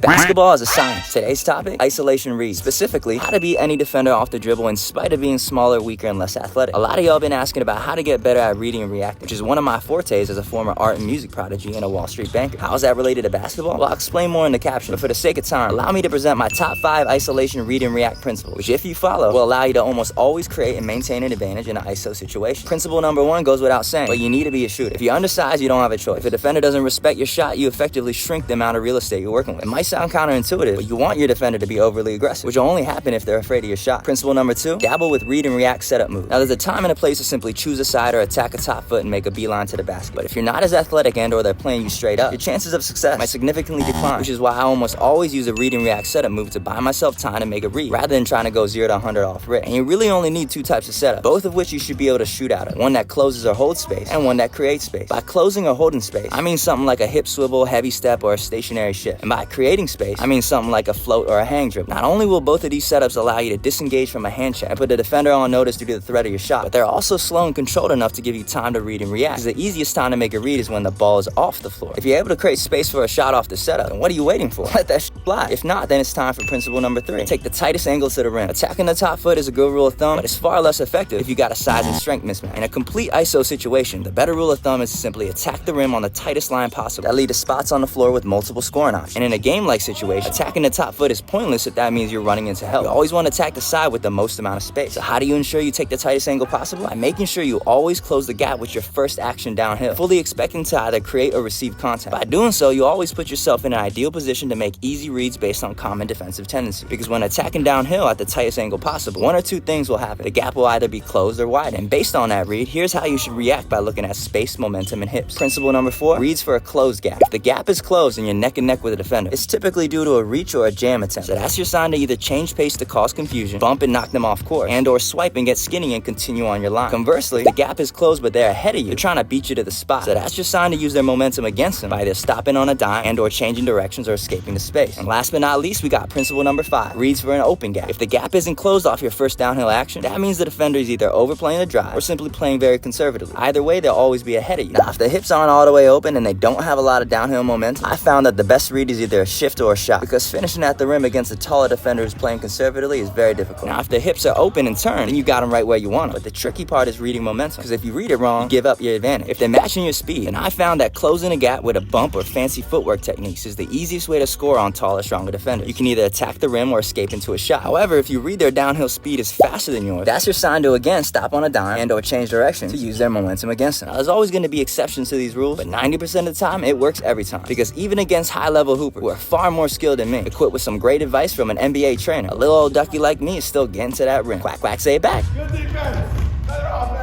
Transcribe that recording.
Basketball is a science. Today's topic, isolation reads. Specifically, how to beat any defender off the dribble in spite of being smaller, weaker, and less athletic. A lot of y'all been asking about how to get better at reading and reacting, which is one of my fortes as a former art and music prodigy and a Wall Street banker. How is that related to basketball? Well, I'll explain more in the caption, but for the sake of time, allow me to present my top 5 isolation read and react principles, which if you follow, will allow you to almost always create and maintain an advantage in an ISO situation. Principle number 1 goes without saying, but you need to be a shooter. If you're undersized, you don't have a choice. If a defender doesn't respect your shot, you effectively shrink the amount of real estate you're working with. It might sound counterintuitive, but you want your defender to be overly aggressive, which will only happen if they're afraid of your shot. Principle number 2, dabble with read and react setup moves. Now, there's a time and a place to simply choose a side or attack a top foot and make a beeline to the basket. But if you're not as athletic and or they're playing you straight up, your chances of success might significantly decline, which is why I almost always use a read and react setup move to buy myself time to make a read, rather than trying to go 0 to 100 off rip. And you really only need 2 types of setup, both of which you should be able to shoot out of. One that closes or holds space, and one that creates space. By closing or holding space, I mean something like a hip swivel, heavy step, or a stationary shift. And by creating space, I mean something like a float or a hang dribble. Not only will both of these setups allow you to disengage from a hand check and put the defender on notice due to the threat of your shot, but they're also slow and controlled enough to give you time to read and react, because the easiest time to make a read is when the ball is off the floor. If you're able to create space for a shot off the setup, then what are you waiting for? Let that fly. If not, then it's time for principle number 3. Take the tightest angle to the rim. Attacking the top foot is a good rule of thumb, but it's far less effective if you got a size and strength mismatch. In a complete ISO situation, the better rule of thumb is to simply attack the rim on the tightest line possible that lead to spots on the floor with multiple scoring options. And in a game-like situation, attacking the top foot is pointless if that means you're running into help. You always want to attack the side with the most amount of space. So how do you ensure you take the tightest angle possible? By making sure you always close the gap with your first action downhill, fully expecting to either create or receive contact. By doing so, you always put yourself in an ideal position to make easy reads based on common defensive tendencies. Because when attacking downhill at the tightest angle possible, 1 or 2 things will happen. The gap will either be closed or widened. And based on that read, here's how you should react by looking at space, momentum, and hips. Principle number 4, reads for a closed gap. If the gap is closed and you're neck and neck with a defender, it's typically due to a reach or a jam attempt. So that's your sign to either change pace to cause confusion, bump and knock them off court, and or swipe and get skinny and continue on your line. Conversely, the gap is closed but they're ahead of you. They're trying to beat you to the spot. So that's your sign to use their momentum against them by either stopping on a dime and or changing directions or escaping the space. And last but not least, we got principle number 5, reads for an open gap. If the gap isn't closed off your first downhill action, that means the defender is either overplaying the drive or simply playing very conservatively. Either way, they'll always be ahead of you. Now, if the hips aren't all the way open and they don't have a lot of downhill momentum, I found that the best read is either a shift or a shot, because finishing at the rim against a taller defender who's playing conservatively is very difficult. Now, if the hips are open and turned, then you got them right where you want them. But the tricky part is reading momentum, because if you read it wrong, you give up your advantage. If they're matching your speed, and I found that closing a gap with a bump or fancy footwork techniques is the easiest way to score on taller, stronger defenders. You can either attack the rim or escape into a shot. However, if you read their downhill speed is faster than yours, that's your sign to again stop on a dime and or change direction to use their momentum against them. Now, there's always going to be exceptions to these rules, but 90% of the time, it works every time. Because even against high-level hoopers who are far more skilled than me, equipped with some great advice from an NBA trainer, a little old ducky like me is still getting to that rim. Quack, quack, say it back. Good defense. Better offense.